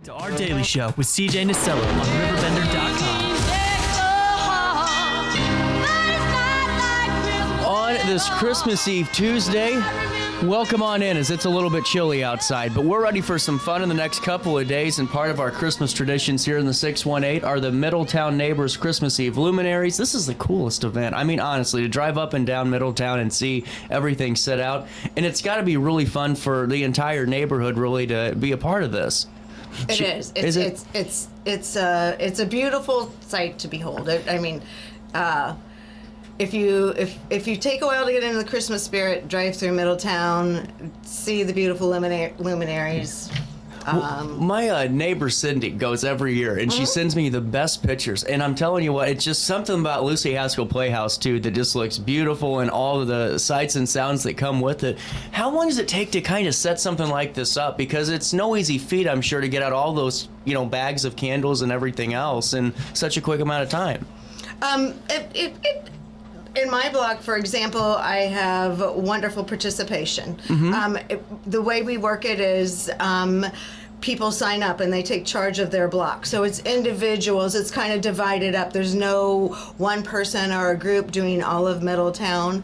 To our daily show with CJ Nasello on RiverBender.com. On this Christmas Eve Tuesday, welcome on in as it's a little bit chilly outside, but we're ready for some fun in the next couple of days, and part of our Christmas traditions here in the 618 are the Middletown Neighbors Christmas Eve Luminaries. This is the coolest event. I mean, honestly, to drive up and down Middletown and see everything set out, and it's got to be really fun for the entire neighborhood really to be a part of this. It is. It's a beautiful sight to behold. I mean, if you take a while to get into the Christmas spirit, drive through Middletown, see the beautiful luminaries. My neighbor Cindy goes every year, and she sends me the best pictures. And I'm telling you what, it's just something about Lucy Haskell Playhouse, too, that just looks beautiful, and all of the sights and sounds that come with it. How long does it take to kind of set something like this up? Because it's no easy feat, I'm sure, to get out all those, bags of candles and everything else in such a quick amount of time. In my blog, for example, I have wonderful participation. The way we work it is people sign up and they take charge of their block. So it's individuals. It's kind of divided up. There's no one person or a group doing all of Middletown.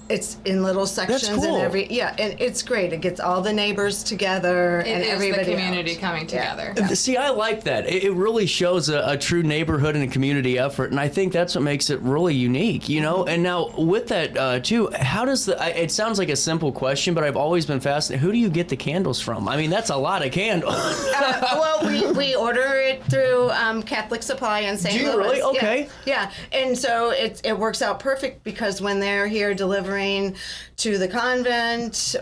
It's in little sections. That's cool. And it's great. It gets all the neighbors together and everybody. The community coming together. Yeah. See, I like that. It really shows a true neighborhood and a community effort, and I think that's what makes it really unique, And now with that too, how does it sounds like a simple question, but I've always been fascinated. Who do you get the candles from? I mean, that's a lot of candles. Well, we order it through Catholic Supply in St. Louis. Do you really? Okay. Yeah. And so it works out perfect because when they're here delivering to the convent,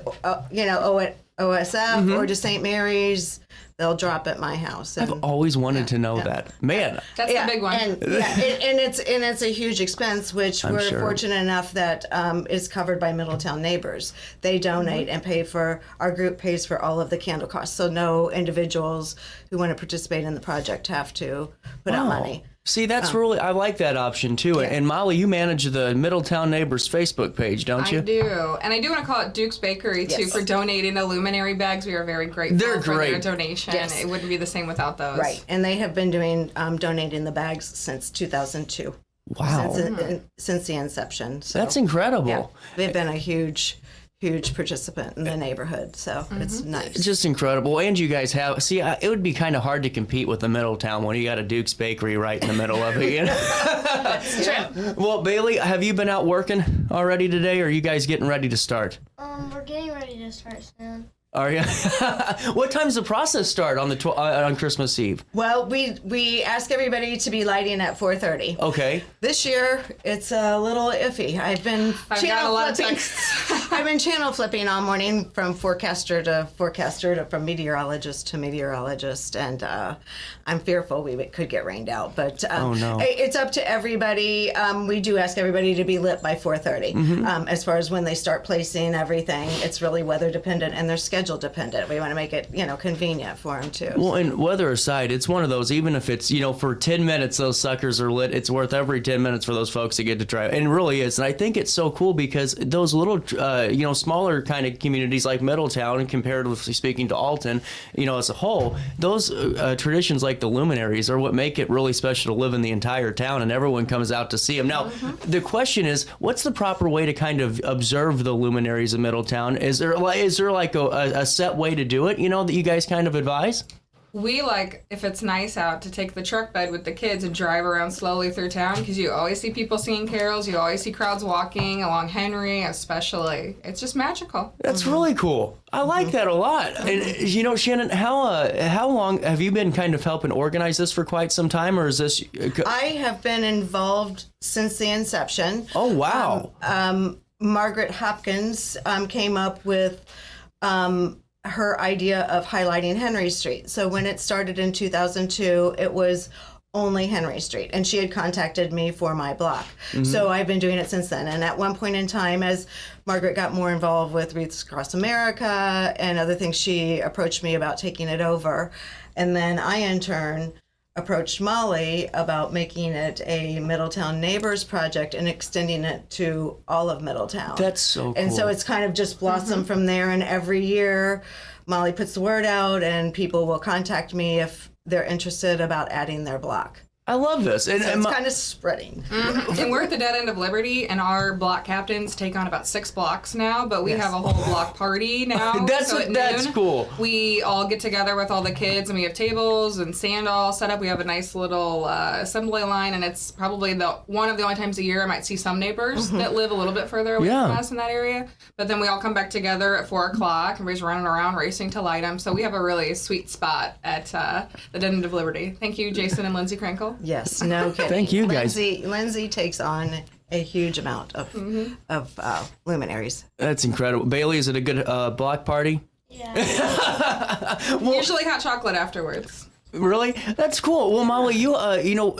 OSF or to St. Mary's, they'll drop at my house. And, I've always wanted to know that. Man. That's the big one. And it's a huge expense, which we're fortunate enough that is covered by Middletown Neighbors. They donate and our group pays for all of the candle costs. So no individuals who want to participate in the project have to put out money. See, that's really, I like that option too. Yeah. And Molly, you manage the Middletown Neighbors Facebook page, don't you? I do. And I do want to call it Duke's Bakery too for donating the luminary bags. We are very grateful for their donation. Yes. It wouldn't be the same without those. Right. And they have been donating the bags since 2002. Wow. Since the inception. So, that's incredible. Yeah, they've been a huge participant in the neighborhood, so it's nice. It's just incredible. And you guys have, it would be kind of hard to compete with the Middletown when you got a Duke's Bakery right in the middle of it. That's true. Well, Bailey, have you been out working already today, or are you guys getting ready to start? We're getting ready to start soon. Are you? What time's the process start on on Christmas Eve? Well, we ask everybody to be lighting at 4:30. Okay. This year it's a little iffy. I've been channel flipping all morning from forecaster to forecaster, from meteorologist to meteorologist, and I'm fearful we could get rained out. But oh no, it's up to everybody. We do ask everybody to be lit by 4:30. As far as when they start placing everything, it's really weather dependent and their schedule dependent. We want to make it, convenient for them too. Well, and weather aside, it's one of those, even if it's, for 10 minutes those suckers are lit, it's worth every 10 minutes for those folks to get to try it. And it really is. And I think it's so cool because those little, smaller kind of communities like Middletown, and comparatively speaking to Alton, as a whole, those traditions like the luminaries are what make it really special to live in the entire town, and everyone comes out to see them. Now, the question is, what's the proper way to kind of observe the luminaries of Middletown? Is there like a set way to do it, that you guys kind of advise? We like, if it's nice out, to take the truck bed with the kids and drive around slowly through town, because you always see people singing carols, you always see crowds walking along Henry especially. It's just magical. That's really cool. I like that a lot. And Shannon, how long have you been kind of helping organize this? For quite some time, or is this? I have been involved since the inception. Oh wow. Margaret Hopkins came up with her idea of highlighting Henry Street. So when it started in 2002, it was only Henry Street, and she had contacted me for my block. So I've been doing it since then. And at one point in time, as Margaret got more involved with Wreaths Across America and other things, she approached me about taking it over. And then I, in turn, approached Molly about making it a Middletown Neighbors project and extending it to all of Middletown. That's so cool. And so it's kind of just blossomed from there, and every year Molly puts the word out, and people will contact me if they're interested about adding their block. I love this. And, So it's kind of spreading. And we're at the dead end of Liberty, and our block captains take on about 6 blocks now, but we Yes. have a whole block party now. That's so what- at that's noon, cool. We all get together with all the kids, and we have tables and sand all set up. We have a nice little assembly line, and it's probably one of the only times a year I might see some neighbors that live a little bit further away Yeah. from us in that area. But then we all come back together at 4 o'clock, everybody's running around racing to light them. So we have a really sweet spot at the dead end of Liberty. Thank you, Jason and Lindsay Krankle. Yes, no kidding. Thank you, guys. Lindsay takes on a huge amount of luminaries. That's incredible. Bailey, is it a good block party? Yeah. Usually hot chocolate afterwards. Really? That's cool. Well, Molly, you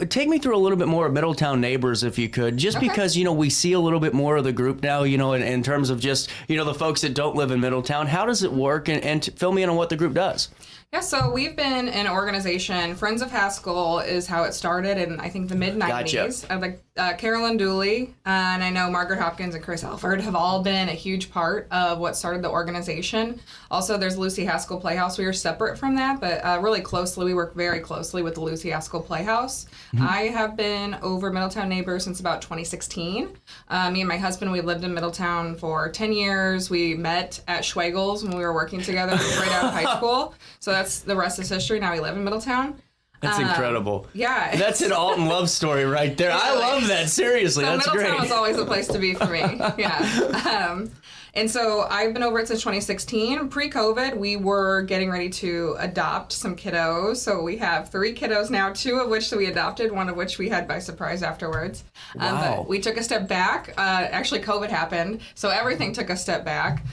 take me through a little bit more of Middletown Neighbors, if you could, just because, we see a little bit more of the group now, in terms of just, the folks that don't live in Middletown. How does it work? And fill me in on what the group does. Yeah, so we've been an organization. Friends of Haskell is how it started in, I think, the mid-90s. Gotcha. Carolyn Dooley and I know Margaret Hopkins and Chris Alford have all been a huge part of what started the organization. Also, there's Lucy Haskell Playhouse. We are separate from that, but really closely. We work very closely with the Lucy Haskell Playhouse. I have been over Middletown Neighbors since about 2016. Me and my husband, we lived in Middletown for 10 years. We met at Schweigels when we were working together right out of high school. So that's the rest is history. Now we live in Middletown. That's incredible. Yeah. That's an Alton love story right there. I love that. Seriously, So that's Middletown great. was always a place to be for me. Yeah. And so I've been over it since 2016. Pre-COVID, we were getting ready to adopt some kiddos. So we have 3 kiddos now, 2 of which we adopted, 1 of which we had by surprise afterwards. Wow. But we took a step back. Actually, COVID happened, so everything took a step back.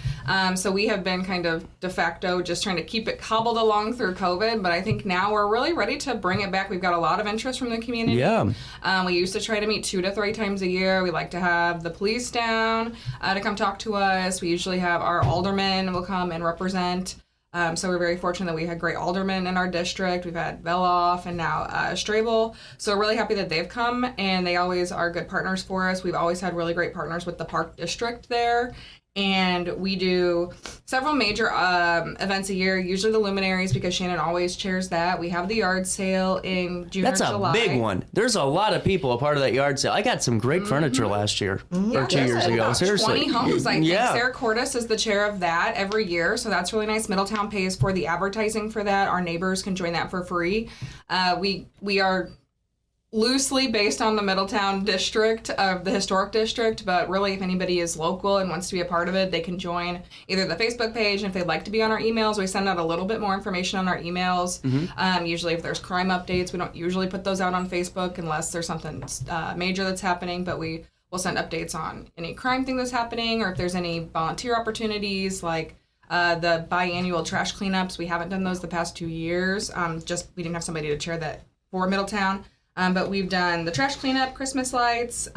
So we have been kind of de facto just trying to keep it hobbled along through COVID. But I think now we're really ready to bring it back. We've got a lot of interest from the community. Yeah. We used to try to meet 2 to 3 times a year. We like to have the police down to come talk to us. We usually have our aldermen will come and represent. So we're very fortunate that we had great aldermen in our district. We've had Veloff and now Strabel. So we're really happy that they've come, and they always are good partners for us. We've always had really great partners with the Park District there. And we do several major events a year, usually the Luminaries, because Shannon always chairs that. We have the yard sale in June That's or a July. big one. There's a lot of people a part of that yard sale. I got some great furniture last year or 2 years ago. About Seriously. 20 homes, I think. Yeah. Sarah Cordes is the chair of that every year, so that's really nice. Middletown pays for the advertising for that. Our neighbors can join that for free. We are loosely based on the Middletown district of the historic district, but really if anybody is local and wants to be a part of it, they can join either the Facebook page, and if they'd like to be on our emails, we send out a little bit more information on our emails. Usually if there's crime updates, we don't usually put those out on Facebook unless there's something major that's happening, but we will send updates on any crime thing that's happening, or if there's any volunteer opportunities like the biannual trash cleanups. We haven't done those the past 2 years. Just we didn't have somebody to chair that for Middletown. But we've done the trash cleanup, Christmas lights.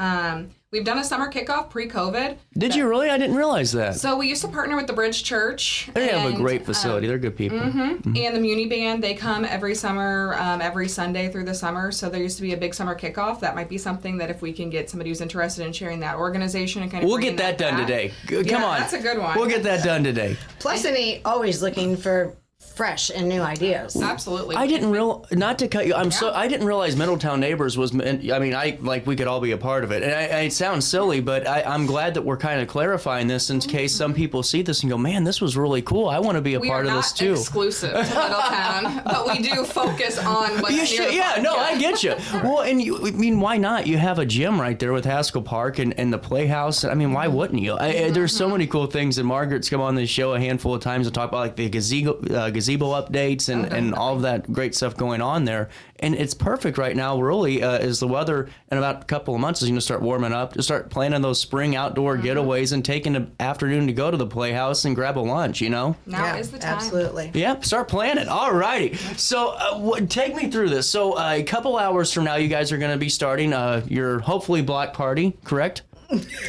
We've done a summer kickoff pre-COVID. Did you really? I didn't realize that. So we used to partner with the Bridge Church. They have a and, great facility. They're good people. And the Muni Band, they come every summer, every Sunday through the summer. So there used to be a big summer kickoff. That might be something that if we can get somebody who's interested in sharing that organization and kind of We'll bringing get that done back. today. Come Yeah, on. that's a good one. We'll get that done today. Plus, always looking for fresh and new ideas. Absolutely. I didn't not to cut you. I didn't realize Middletown Neighbors was. We could all be a part of it. And it sounds silly, but I'm glad that we're kind of clarifying this in case some people see this and go, "Man, this was really cool. I want to be a part of this too." We are not exclusive to Middletown, but we do focus on what's You near should, the yeah, park. no, I get you. Well, and why not? You have a gym right there with Haskell Park and the Playhouse. Why wouldn't you? There's so many cool things, and Margaret's come on this show a handful of times and talk about like the gazebo updates and all of that great stuff going on there. And it's perfect right now, really, as the weather in about a couple of months is going to start warming up, to start planning those spring outdoor getaways and taking the afternoon to go to the Playhouse and grab a lunch, Now Yeah, is the time. absolutely. Yep, start planning. All righty. So take me through this. So a couple hours from now, you guys are going to be starting your hopefully block party, correct?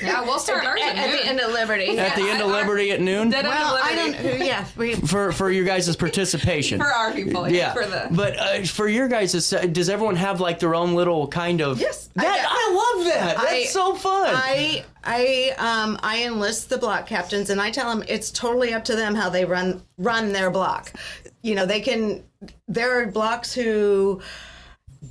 Yeah, we'll start ours at the end of Liberty. At the end of Liberty at noon? Dead end of Well, I Liberty. don't. Yeah, For your guys' participation. For our people, Yeah, but for your guys, does everyone have like their own little kind of? Yes, I love that. That's so fun. I enlist the block captains, and I tell them it's totally up to them how they run their block. You know, they can. There are blocks who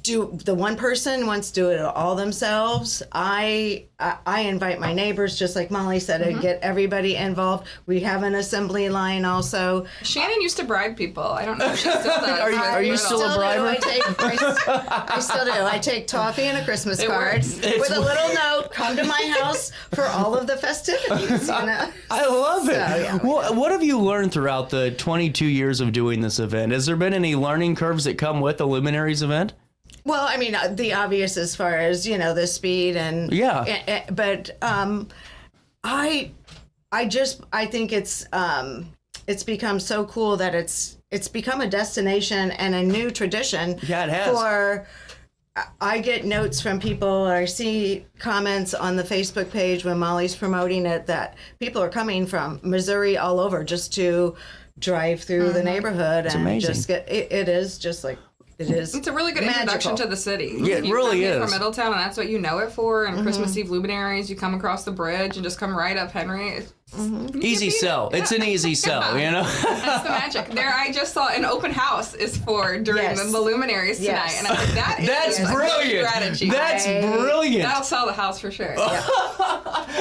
do the one person wants to do it all themselves. I invite my neighbors, just like Molly said, to get everybody involved. We have an assembly line also. Shannon used to bribe people. I don't know if she still does. Are you still a briber? I still do. I take toffee and a Christmas card with a little note. Come to my house for all of the festivities. You know. I love it. So, yeah. What have you learned throughout the 22 years of doing this event? Has there been any learning curves that come with the Luminaries event? Well, I mean, the obvious as far as, you know, the speed and but I think it's become so cool that it's become a destination and a new tradition. Yeah, it has. I get notes from people, or I see comments on the Facebook page when Molly's promoting it that people are coming from Missouri all over just to drive through the neighborhood and amazing. just get it is just like. It's a really good introduction to the city. Yeah, it really is. From Middletown, and that's what you know it for. And Christmas Eve Luminaries, you come across the bridge and just come right up Henry. Easy sell. It's an easy sell, you know? That's the magic. There, I just saw an open house is for during the Luminaries tonight. And I think that's is brilliant. strategy. That's brilliant. That'll sell the house for sure.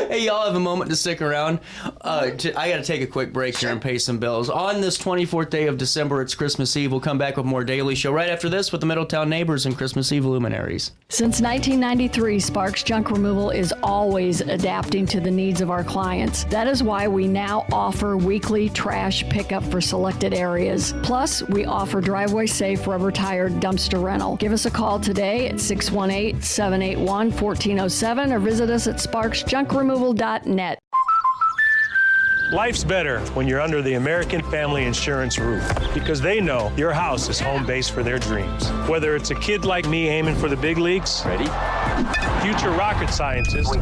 Hey, y'all have a moment to stick around. I got to take a quick break here and pay some bills. On this 24th day of December, it's Christmas Eve. We'll come back with more Daily Show right after this with the Middletown Neighbors and Christmas Eve Luminaries. Since 1993, Sparks Junk Removal is always adapting to the needs of our clients. That is why we now offer weekly trash pickup for selected areas. Plus, we offer driveway safe rubber tired dumpster rental. Give us a call today at 618-781-1407 or visit us at sparksjunkremoval.net. Life's better when you're under the American Family Insurance roof because they know your house is home base for their dreams. Whether it's a kid like me aiming for the big leagues, ready, future rocket scientist,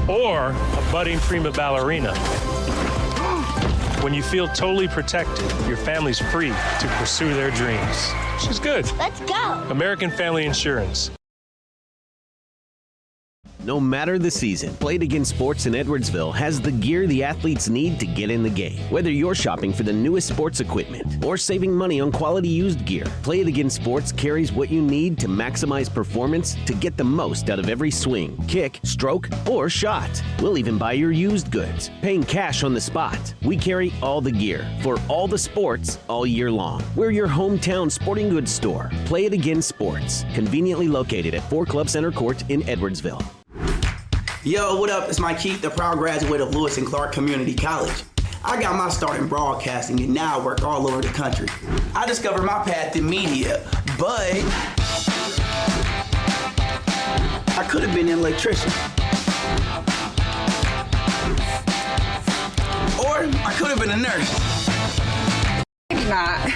or a budding prima ballerina. When you feel totally protected, your family's free to pursue their dreams. She's good. Let's go. American Family Insurance. No matter the season, Play It Again Sports in Edwardsville has the gear the athletes need to get in the game. Whether you're shopping for the newest sports equipment or saving money on quality used gear, Play It Again Sports carries what you need to maximize performance to get the most out of every swing, kick, stroke, or shot. We'll even buy your used goods, paying cash on the spot. We carry all the gear for all the sports all year long. We're your hometown sporting goods store. Play It Again Sports, conveniently located at 4 Club Center Court in Edwardsville. Yo, what up? It's Mike Keith, the proud graduate of Lewis and Clark Community College. I got my start in broadcasting and now I work all over the country. I discovered my path in media, but I could have been an electrician. Or I could have been a nurse. Maybe not.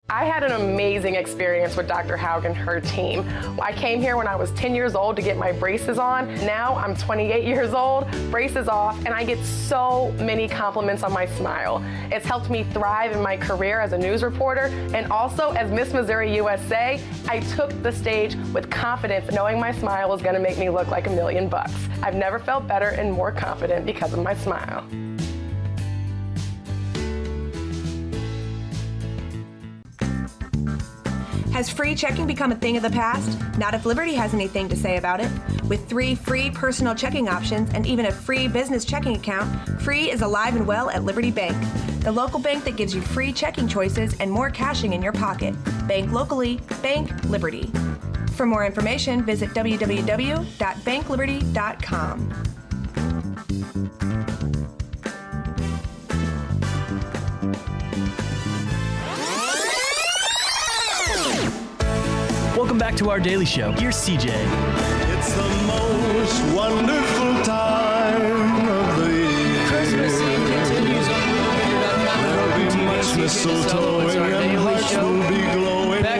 I had an amazing experience with Dr. Haug and her team. I came here when I was 10 years old to get my braces on. Now I'm 28 years old, braces off, and I get so many compliments on my smile. It's helped me thrive in my career as a news reporter, and also as Miss Missouri USA, I took the stage with confidence, knowing my smile was gonna make me look like $1 million. I've never felt better and more confident because of my smile. Has free checking become a thing of the past? Not if Liberty has anything to say about it. With 3 free personal checking options and even a free business checking account, free is alive and well at Liberty Bank, the local bank that gives you free checking choices and more cashing in your pocket. Bank locally, bank Liberty. For more information, visit www.bankliberty.com. Welcome back to our Daily Show. Here's CJ. It's the most wonderful time of the year. Christmas Eve continues on RiverBender.com. There'll be much mistletoe and hearts will be glowing. Back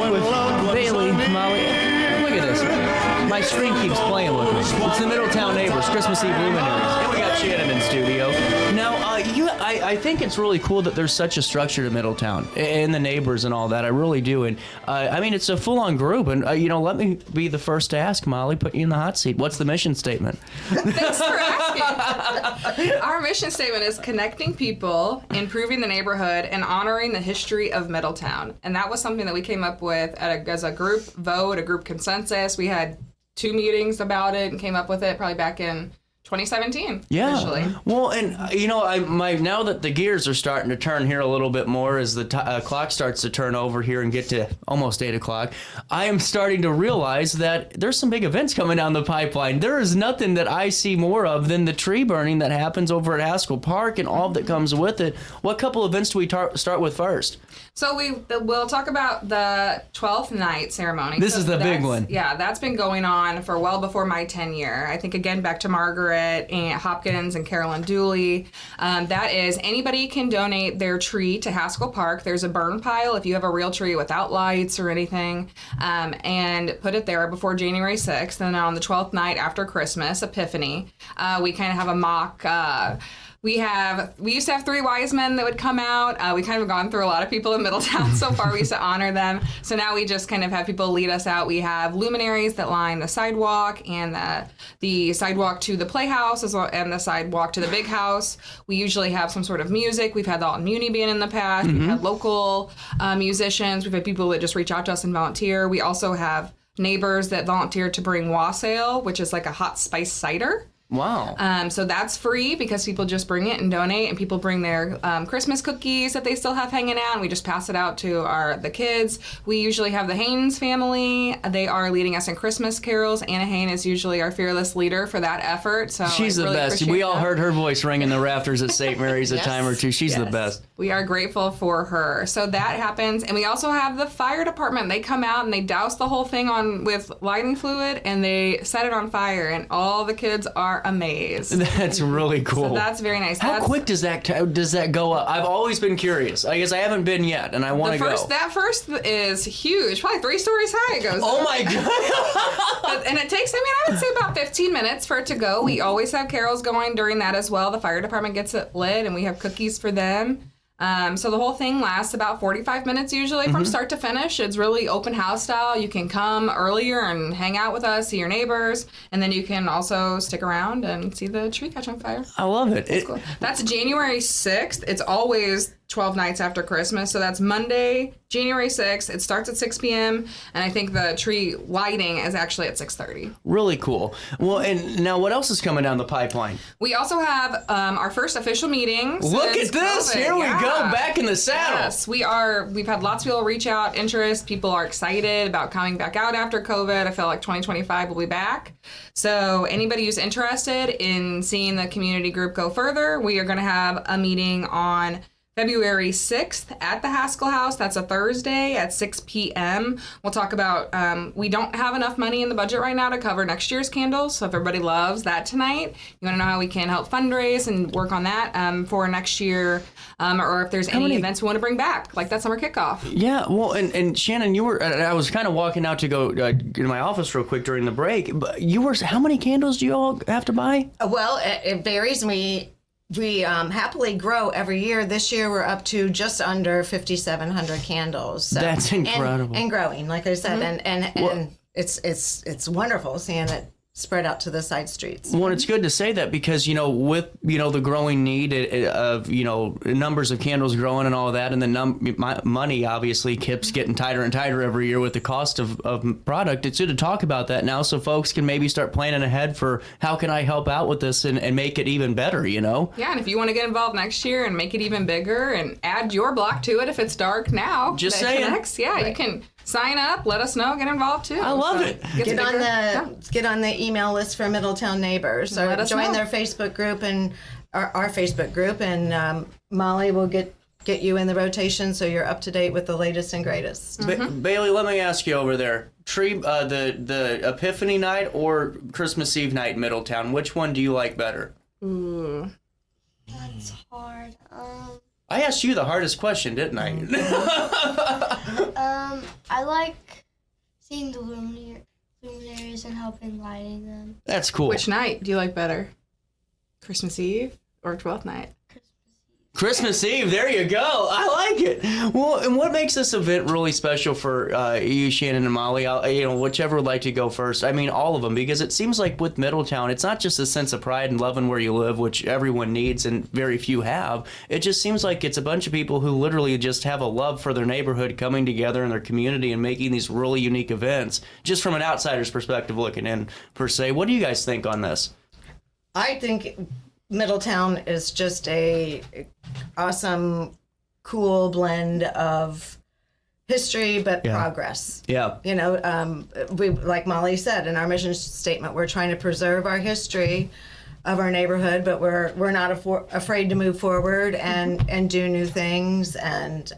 screen keeps playing with me. It's the Middletown Neighbors, Christmas Eve Luminaries. And we got Shannon in studio. Now, I think it's really cool that there's such a structure to Middletown and the neighbors and all that. I really do. And I mean, it's a full-on group. And, let me be the first to ask, Molly, put you in the hot seat. What's the mission statement? Thanks for asking. Our mission statement is connecting people, improving the neighborhood, and honoring the history of Middletown. And that was something that we came up with as a group vote, a group consensus. We had 2 meetings about it and came up with it probably back in 2017. Yeah. Officially. Well, and now that the gears are starting to turn here a little bit more as the clock starts to turn over here and get to almost 8 o'clock, I am starting to realize that there's some big events coming down the pipeline. There is nothing that I see more of than the tree burning that happens over at Haskell Park and all that comes with it. What couple events do we start with first? So we'll talk about the 12th night ceremony. This is the big one. Yeah, that's been going on for well before my tenure. I think, again, back to Margaret and Hopkins and Carolyn Dooley. That is, anybody can donate their tree to Haskell Park. There's a burn pile if you have a real tree without lights or anything, and put it there before January 6th. And then on the 12th night after Christmas, Epiphany, we kind of have a mock... We used to have 3 wise men that would come out. We kind of gone through a lot of people in Middletown so far. We used to honor them. So now we just kind of have people lead us out. We have luminaries that line the sidewalk and the sidewalk to the playhouse as well, and the sidewalk to the big house. We usually have some sort of music. We've had the Alton Muni Band in the past. We've had local musicians. We've had people that just reach out to us and volunteer. We also have neighbors that volunteer to bring wassail, which is like a hot spice cider. Wow. So that's free because people just bring it and donate, and people bring their Christmas cookies that they still have hanging out, and we just pass it out to the kids. We usually have the Haynes family. They are leading us in Christmas carols. Anna Hayne is usually our fearless leader for that effort. So she's the best. We all heard her voice ring in the rafters at St. Mary's a time or two. She's the best. We are grateful for her. So that happens. And we also have the fire department. They come out and they douse the whole thing with lighting fluid, and they set it on fire, and all the kids are amazed. That's really cool. So that's very nice. How quick does that go up? I've always been curious. I guess I haven't been yet, and I want to go. That first is huge, probably 3 stories high. It goes. Oh my god! And it takes, I would say about 15 minutes for it to go. We always have carols going during that as well. The fire department gets it lit, and we have cookies for them. So the whole thing lasts about 45 minutes usually from start to finish. It's really open house style. You can come earlier and hang out with us, see your neighbors, and then you can also stick around and see the tree catch on fire. I love it. That's cool. That's January 6th. It's always 12 nights after Christmas. So that's Monday, January 6th. It starts at 6 p.m. And I think the tree lighting is actually at 6:30. Really cool. Well, and now what else is coming down the pipeline? We also have our first official meeting. Look at this. COVID. Here we go. Back in the saddle. Yes, we've had lots of people reach out, interest. People are excited about coming back out after COVID. I feel like 2025 will be back. So anybody who's interested in seeing the community group go further, we are going to have a meeting on February 6th at the Haskell House. That's a Thursday at 6 p.m. We'll talk about, we don't have enough money in the budget right now to cover next year's candles. So if everybody loves that tonight, you want to know how we can help fundraise and work on that for next year, or if there's any events we want to bring back, like that summer kickoff. Yeah, well, and Shannon, I was kind of walking out to go to my office real quick during the break, but how many candles do you all have to buy? Well, it varies. We happily grow every year. This year we're up to just under 5,700 candles. So, that's incredible. And growing, like I said, and it's wonderful seeing it spread out to the side streets. Well, it's good to say that because, with, the growing need of, numbers of candles growing and all that, and the money obviously keeps getting tighter and tighter every year with the cost of product. It's good to talk about that now so folks can maybe start planning ahead for how can I help out with this and make it even better, Yeah, and if you want to get involved next year and make it even bigger and add your block to it if it's dark now. Just saying. You can sign up, let us know, get involved too. I love it. Get on the email list for Middletown Neighbors, or join their Facebook group and our Facebook group, and Molly will get you in the rotation so you're up to date with the latest and greatest. Bailey, let me ask you over there. The Epiphany night or Christmas Eve night in Middletown, which one do you like better? Ooh. That's hard. I asked you the hardest question, didn't I? I like seeing the luminaries and helping lighting them. That's cool. Which night do you like better? Christmas Eve or 12th night? Christmas Eve, there you go. I like it. Well, and what makes this event really special for you, Shannon and Molly? Whichever would like to go first. I mean, all of them, because it seems like with Middletown, it's not just a sense of pride and loving where you live, which everyone needs and very few have. It just seems like it's a bunch of people who literally just have a love for their neighborhood, coming together in their community and making these really unique events. Just from an outsider's perspective looking in, per se. What do you guys think on this? I think Middletown is just a awesome, cool blend of history but progress. Yeah. You know, we, like Molly said in our mission statement, we're trying to preserve our history of our neighborhood, but we're not afraid to move forward and do new things, and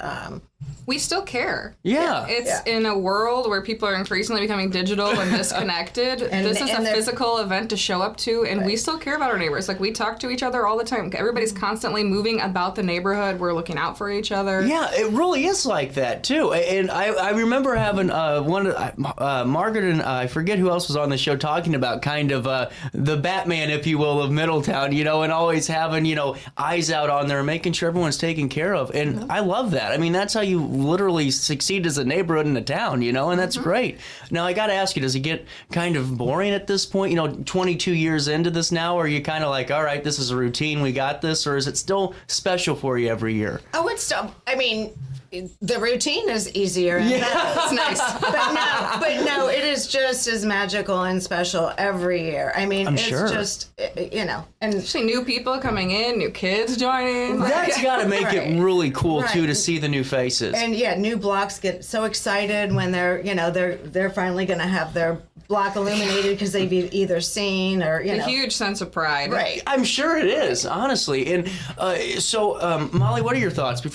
we still care. Yeah. It's in a world where people are increasingly becoming digital and disconnected. This is a physical event to show up to, and we still care about our neighbors. Like, we talk to each other all the time. Everybody's constantly moving about the neighborhood. We're looking out for each other. Yeah, it really is like that, too. And I remember having Margaret and I forget who else was on the show talking about kind of the Batman, if you will, of Middletown, you know, and always having, you know, eyes out on there, making sure everyone's taken care of. And I love that. I mean, that's how you literally succeed as a neighborhood in a town, you know, and that's great. Now, I got to ask you, does it get kind of boring at this point? You know, 22 years into this now, or are you kind of like, all right, this is a routine, we got this, or is it still special for you every year? Oh, it's still, I mean, the routine is easier and better. It's nice. But no, it is just as magical and special every year. I mean, it's just, you know. And especially new people coming in, new kids joining. That's got to make it really cool, too, to see the new faces. And yeah, new blocks get so excited when they're finally going to have their block illuminated because they've either seen or, you know. A huge sense of pride. Right. I'm sure it is, honestly. And so, Molly, what are your thoughts?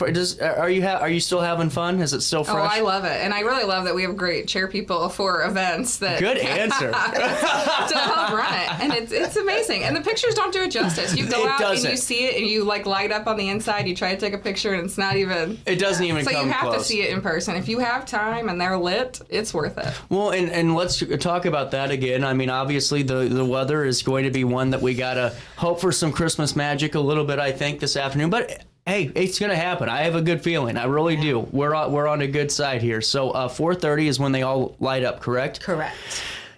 Are you still having fun? Is it still fresh? Oh, I love it. And I really love that we have great chair people for events. Good answer. to help run it. And it's amazing. And the pictures don't do it justice. You go out and you see it and you like light up on the inside. You try to take a picture and it's not even... It doesn't even come close. So you have to see it in person. If you have time and they're lit, it's worth it. Well, and let's talk about that again. I mean, obviously the weather is going to be one that we got to hope for some Christmas magic a little bit, I think, this afternoon. But hey, it's going to happen. I have a good feeling. I really do. We're on a good side here. So 4:30 is when they all light up, correct? Correct.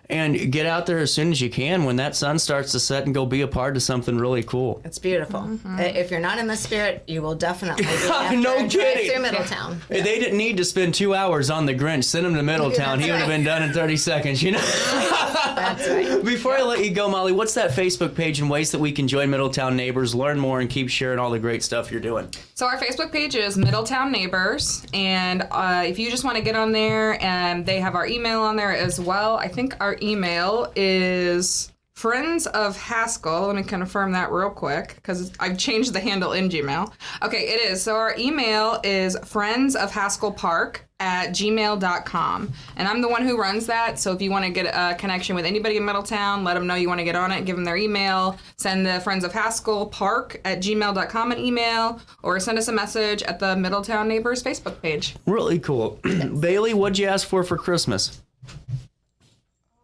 And get out there as soon as you can when that sun starts to set and go be a part of something really cool. It's beautiful. Mm-hmm. If you're not in the spirit, you will definitely be after no kidding. Through Middletown. They didn't need to spend 2 hours on the Grinch. Send him to Middletown. He would have been done in 30 seconds, you know? That's right. Before I let you go, Molly, what's that Facebook page and ways that we can join Middletown Neighbors, learn more, and keep sharing all the great stuff you're doing? So our Facebook page is Middletown Neighbors, and if you just want to get on there, and they have our email on there as well. I think our email is Friends of Haskell. Let me confirm that real quick because I've changed the handle in Gmail. Okay, it is. So our email is friendsofhaskellpark@gmail.com. And I'm the one who runs that. So if you want to get a connection with anybody in Middletown, let them know you want to get on it, give them their email, send the Friends of Haskell Park@gmail.com an email, or send us a message at the Middletown Neighbors Facebook page. Really cool. Bailey, what'd you ask for Christmas?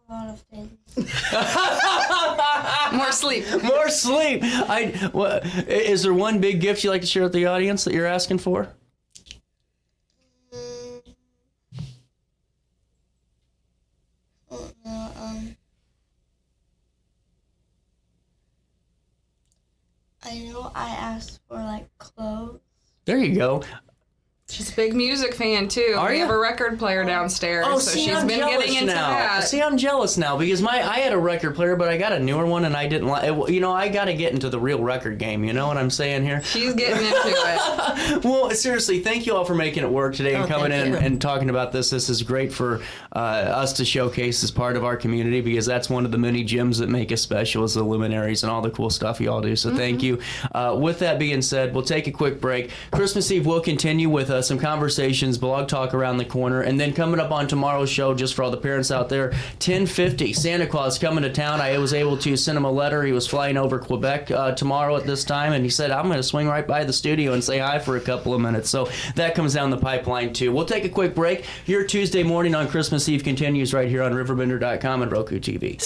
A lot of things. More sleep. More sleep. Is there one big gift you'd like to share with the audience that you're asking for? I know I asked for like clothes. There you go. She's a big music fan, too. We have a record player downstairs, so she's been getting into that. See, I'm jealous now because I had a record player, but I got a newer one, and I didn't like it. You know, I got to get into the real record game. You know what I'm saying here? She's getting into it. Well, seriously, thank you all for making it work today and coming in and talking about this. This is great for us to showcase as part of our community because that's one of the many gems that make us special is the luminaries and all the cool stuff you all do. So thank you. With that being said, we'll take a quick break. Christmas Eve will continue with some conversations, blog talk around the corner, and then coming up on tomorrow's show, just for all the parents out there, 10:50, Santa Claus coming to town. I was able to send him a letter. He was flying over Quebec tomorrow at this time, and he said, I'm going to swing right by the studio and say hi for a couple of minutes. So that comes down the pipeline, too. We'll take a quick break. Your Tuesday morning on Christmas Eve continues right here on RiverBender.com and Roku TV.